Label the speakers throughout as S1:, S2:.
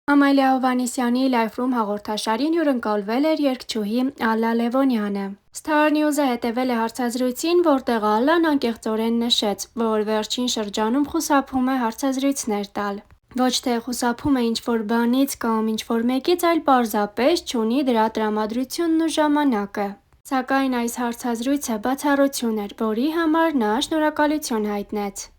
S1: Ամալիա Հովհաննիսյանի Life-room հաղորդաշարին հյուրընկալվել էր երգչուհի Ալլա Լևոնյանը։ Star News-ը հետևել է հարցազրույցին, որտեղ Ալլան անկեղծորեն նշեց, որ վերջին շրջանում խուսափում է հարցազրույցներ տալ։ Ոչ թե խուսափում է ինչ-որ բանից կամ ինչ-որ մեկից, այլ պարզապես չունի դրա տրամադրությունն ու ժամանակը։ Սակայն այս հարցազրույցը բացառություն էր, որի համար նա շնորհակալություն հայտնեց։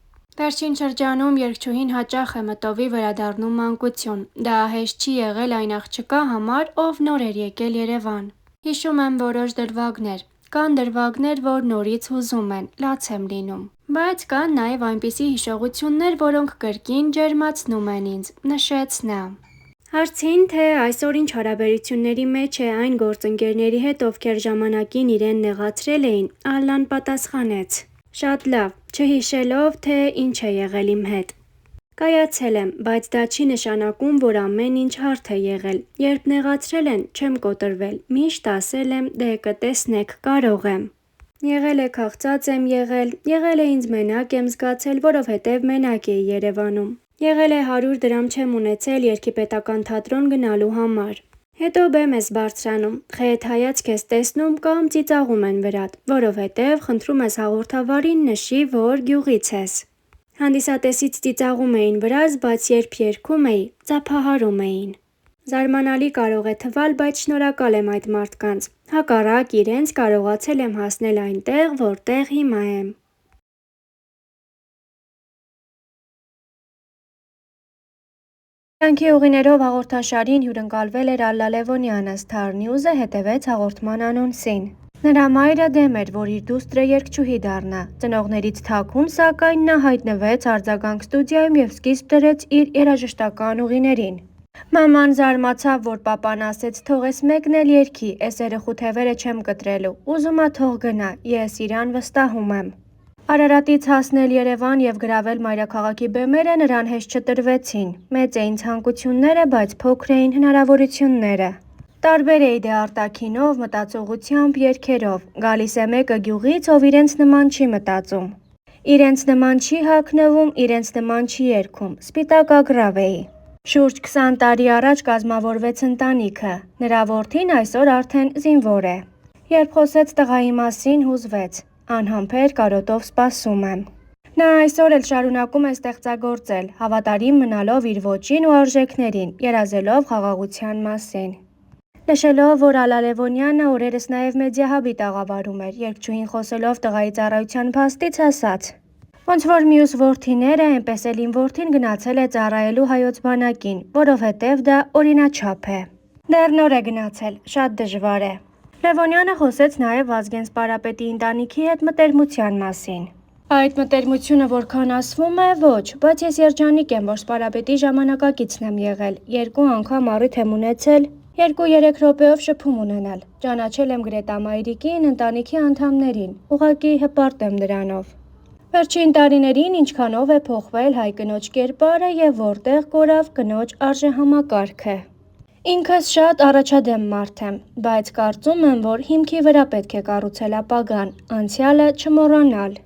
S1: Վերջին շրջանում երգչուհին հաճախ է մտովի վերադառնում մանկություն։ Դա հեշտ չի եղել այն աղջկա համար, ով նոր էր եկել Երևան։ Հիշում եմ որոշ դրվագներ։ Կան դրվագներ, որ նորից հուզում են, լաց եմ լինում։ Բայց կան նաև այնպիսի հիշողություններ, որոնք կրկին ջերմացնում են ինձ, նշեց նա։ Հարցին, թե այսօր ինչ հարաբերությունների մեջ է այն գործընկերների հետ, ովքեր ժամանակին իրեն նեղացրել էին, Ալլան պատասխանեց. Շատ լավ, չհիշելով, թե ինչ է եղել իմ հետ։ Կայացել եմ, բայց դա չի նշանակում, որ ամեն ինչ հարթ է եղել։ Երբ նեղացրել են, չեմ կոտրվել, միշտ ասել եմ, դե կտեսնեք, կարող եմ։ Եղել է քաղցած եմ եղել է ինձ մենակ եմ զգացել, որովհետև մենակ էի Երևանում։ Եղել է 100 դրամ չեմ ունեցել երգիպետական թատրոն գնալու համար։ Հետո բեմ ես բարձրանում, խեթ հայացք ես տեսնում կամ ծիծաղում են վրատ, որովհետև խնդրում ես հաղորդավարին նշի, որ գյուղից ես։ Հանդիսատեսից ծիծաղում էին վրաս, բայց երբ երգում էի, ծափահարում էին։ Զարմանալի կարող է թվալ, բայց շնորհակալ եմ այդ մարդկանց։ Հակառակ իրենց կարողացել եմ հասնել այնտեղ, որտեղ հիմա եմ։ Կյանքի ուղիներով հաղորդաշարին հյուրընկալվել էր Ալլա Լևոնյանը, Star News-ը հետևեց հաղորդման անոնսին։ Նրա մայրը դեմ էր, որ իր դուստրը երգչուհի դառնա։ Ծնողներից թաքուն, սակայն նա հայտնվեց արձագանք ստուդիայում և սկիզբ դրեց իր երաժշտական ուղիներին։ Մաման զարմացավ, որ պապան ասեց թող էս մեկն էլ երգի, էս երեխու թևերը չեմ կտրելու, ուզում ա թող գնա, ես իրան վստահում եմ։ Արարատից հասնել Երևան և գրավել մայրաքաղաքի բեմերը նրան հեշտ չտրվեցին։ Մեծ էին ցանկությունները, բայց փոքր էին հնարավորությունները։ Տարբեր էի դե արտաքինով, մտածողությամբ, երգերով։ Գալիս է մեկը գյուղից, ով իրենց նման չի մտածում։ Իրենց նման չի հագնվում, իրենց նման չի երգում։ Սպիտակ ագռավ էի։ Շուրջ 20 տարի առաջ կազմավորվեց ընտանիքը։ Նրա որդին այսօր արդեն զինվոր է։ Երբ խոսեց տղայի մասին, հուզվեց։ Անհամբեր կարոտով սպասում եմ։ Նա այսօր էլ շարունակում է ստեղծագործել, հավատարիմ մնալով իր ոճին ու արժեքներին, երազելով խաղաղության մասին։ Նշելով, որ Ալլա Լևոնյանը օրերս նաև մեդիահաբի տաղավարում էր, երգչուհին խոսելով տղայի ծառայության փաստից ասաց. Ոնց որ մյուս որդիները, էնպես էլ իմ որդին գնացել է ծառայելու հայոց բանակին, որովհետև դա օրինաչափ է։ Դեռ նոր է գնացել, շատ դժվար է։ Լևոնյանը խոսեց նաև Վազգեն Սպարապետի ընտանիքի հետ մտերմության մասին։ Այդ մտերմությունը որքան ասվում է, ոչ, բայց ես երջանիկ եմ, որ Սպարապետի ժամանակակիցն եմ եղել, 2 անգամ առիթ եմ ունեցել 2-3 րոպեով շփում ունենալ, ճանաչել եմ Գրետա մայրիկին, ընտանիքի անդամներին, ուղղակի հպարտ եմ դրանով։ Վերջին տարիներին ինչքանով է փոխվել հայ կնոջ կերպարը և որտեղ կորավ կնոջ արժեհամակարգը։ Ինքս շատ առաջադեմ մարդ եմ, բայց կարծում եմ, որ հիմքի վրա պետք է կառուցել ապագան, անցյալը չմոռանալ։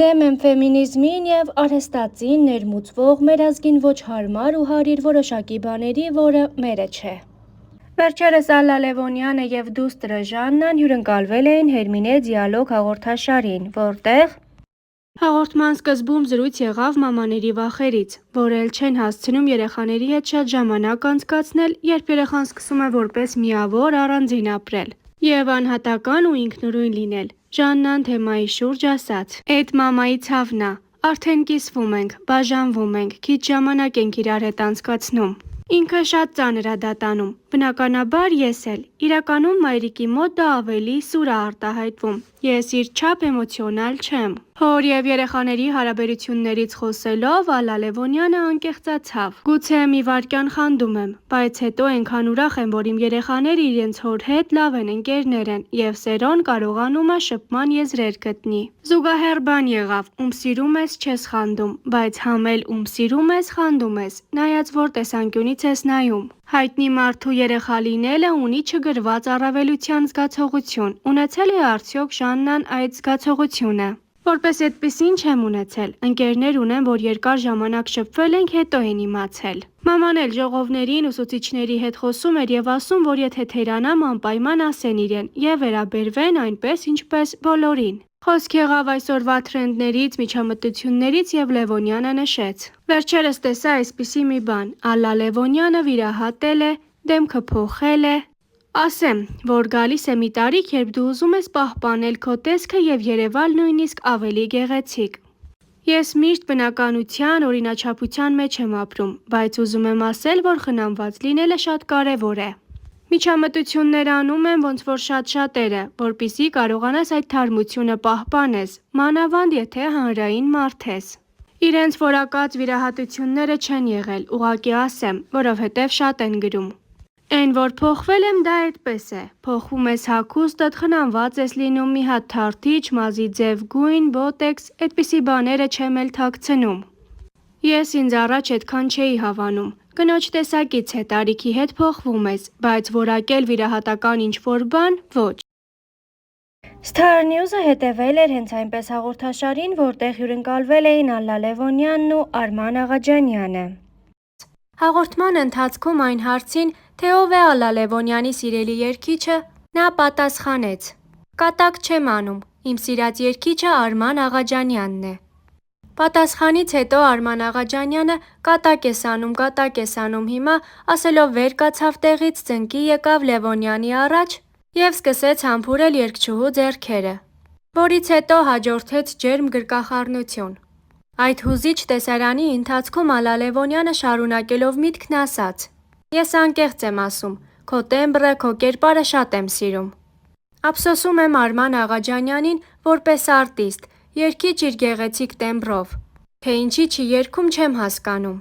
S1: Դեմ եմ ֆեմինիզմին և արհեստածին ներմուծվող մեր ազգին ոչ հարմար ու հարիր որոշակի բաների, որը մերը չէ։ Վերջերս Ալլա Լևոնյանը և դուստրը Ժաննան հյուրընկալվել էին Հերմինե Դիալոգ հաղորդաշարին, որտեղ հաղորդման սկզբում զրույց եղավ մամաների վախերից, որ էլ չեն հասցնում երեխաների հետ շատ ժամանակ անցկացնել, երբ երեխան սկսում է որպես միավոր առանձին ապրել և անհատական ու ինքնուրույն լինել։ Ժաննան թեմայի շուրջ ասաց. Էդ մամայի ցավն ա, արդեն կիսվում ենք, բաժանվում ենք, քիչ ժամանակ ենք իրար հետ անցկացնում։ Ինքը շատ ծանր ա դատանում, բնականաբար ես էլ։ Իրականում մայրիկի մոտ դա ավելի սուր ա արտահայտվում, ես իր չափ էմոցիոնալ չեմ։ Հոր և երեխաների հարաբերություններից խոսելով Ալլա Լևոնյանը անկեղծացավ. Գուցե մի վայրկյան խանդում եմ, բայց հետո էնքան ուրախ եմ, որ իմ երեխաները իրենց հոր հետ լավ են, ընկերներ են, և Սերոն կարողանում ա շփման եզրեր գտնի։ Զուգահեռ բան եղավ, ում սիրում ես չես խանդում, բայց համ էլ ում սիրում ես խանդում ես, նայած որ տեսանկյունից ես նայում։ Հայտնի մարդու երեխա լինելը ունի չգրված առավելության զգացողություն, ունեցել է արդյոք Ժաննան այդ զգացողությունը։ Որպես այդպիսին չեմ ունեցել, ընկերներ ունեմ, որ երկար ժամանակ շփվել ենք, հետո են իմացել։ Մաման էլ ժողովներին, ուսուցիչների հետ խոսում էր եւ ասում, որ եթե թերանամ, անպայման ասեն իրեն եւ վերաբերվեն այնպես, ինչպես բոլորին։ Խոսք եղավ այսօրվա թրենդներից, միջամտություններից եւ Լևոնյանը նշեց. Վերջերս տեսա այսպիսի մի բան. Ալլա Լևոնյանը վիրահատել է, դեմքը փոխել է։ Ասեմ, որ գալիս է մի տարիք, երբ դու ուզում ես պահպանել քո տեսքը եւ երևալ նույնիսկ ավելի գեղեցիկ։ Ես միշտ բնականության, օրինաչափության մեջ եմ ապրում, բայց ուզում եմ ասել, որ խնամված լինելը շատ կարևոր է։ Միջամտություններ անում եմ ոնց որ շատ-շատերը, որպիսի կարողանաս այդ թարմությունը պահպանես, մանավանդ եթե հանրային մարդ ես։ Իրենց որակած վիրահատությունները չեն եղել, ուղղակի ասեմ, որովհետև շատ են գրում։ Այն որ փոխվել եմ, դա այդպես է, փոխվում ես հագուստդ, խնամված ես լինում, մի հատ թարթիչ, մազի ձև գույն, բոտեքս, այդպիսի բաները չեմ էլ թաքցնում։ Ես ինձ առաջ այդքան չէի հավանում, կնոջ տեսակից է, տարիքի հետ փոխվում ես, բայց որակել վիրահատական ինչ-որ բան, ոչ։ Star News-ը հետևել էր հենց այնպես հաղորդաշարին, որտեղ հյուրընկալվել էին Ալլա Լևոնյանն ու Արման Աղաջանյանը։ Հաղորդման ընթացքում այն հարցին, թե ով է Ալլա Լևոնյանի սիրելի երգիչը, նա պատասխանեց. «Կատակ չեմ անում, իմ սիրած երգիչը Արման Աղաջանյանն է»։ Պատասխանից հետո Արման Աղաջանյանը կատակ ես անում հիմա, ասելով վեր կացավ տեղից, ծնկի եկավ Լևոնյանի առաջ և սկսեց համբուրել երգչուհու ձեռքերը, որից հետո հաջորդեց ջերմ գրկախառնություն։ Այդ հուզիչ տեսարանի ընթացքում Ալլա Լևոնյանը շարունակելով միտքն ասաց. «Ես անկեղծ եմ ասում, քո տեմբրը, քո կերպարը շատ եմ սիրում»։ Ափսոսում եմ Արման Աղաջանյանին որպես արտիստ, երգիչ իր գեղեցիկ տեմբրով, թե ինչի չի երգում չեմ հասկանում։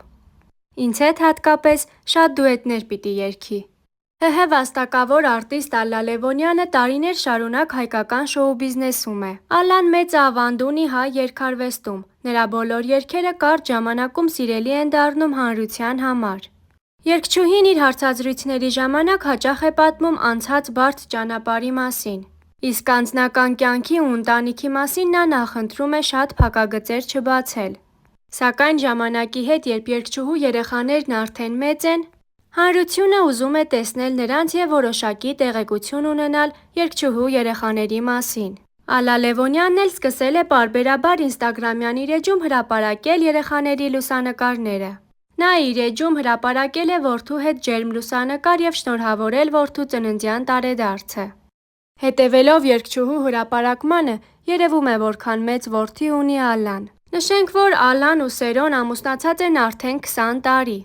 S1: Ինձ հետ հատկապես շատ դուետներ պիտի երգի։ ՀՀ վաստակավոր արտիստ Ալլա Լևոնյանը տարիներ շարունակ հայկական շոու բիզնեսում է։ Ալլան մեծ ավանդ ունի հայ երգարվեստում, նրա բոլոր երգերը կարճ ժամանակում սիրելի են դառնում հանրության համար։ Երգչուհին իր հարցազրույցների ժամանակ հաճախ է պատմում անցած բարդ ճանապարհի մասին, իսկ անձնական կյանքի ու ընտանիքի մասին նա նախընտրում է շատ փակագծեր չբացել։ Սակայն ժամանակի հետ, երբ երգչուհու երեխաներն արդեն մեծ են, հանրությունը ուզում է տեսնել նրանց և որոշակի տեղեկություն ունենալ երգչուհու երեխաների մասին։ Ալլա Լևոնյանն էլ սկսել է պարբերաբար ինստագրամյան իր էջում հրապարակել երեխաների լուսանկարները։ Նա իր էջում հրապարակել է որդու հետ ջերմ լուսանկար և շնորհավորել որդու ծննդյան տարեդարձը։ Հետևելով երգչուհու հրապարակմանը, երևում է որքան մեծ որդի ունի Ալլան։ Նշենք, որ Ալլան ու Սերոն ամուսնացած են արդեն 20 տարի։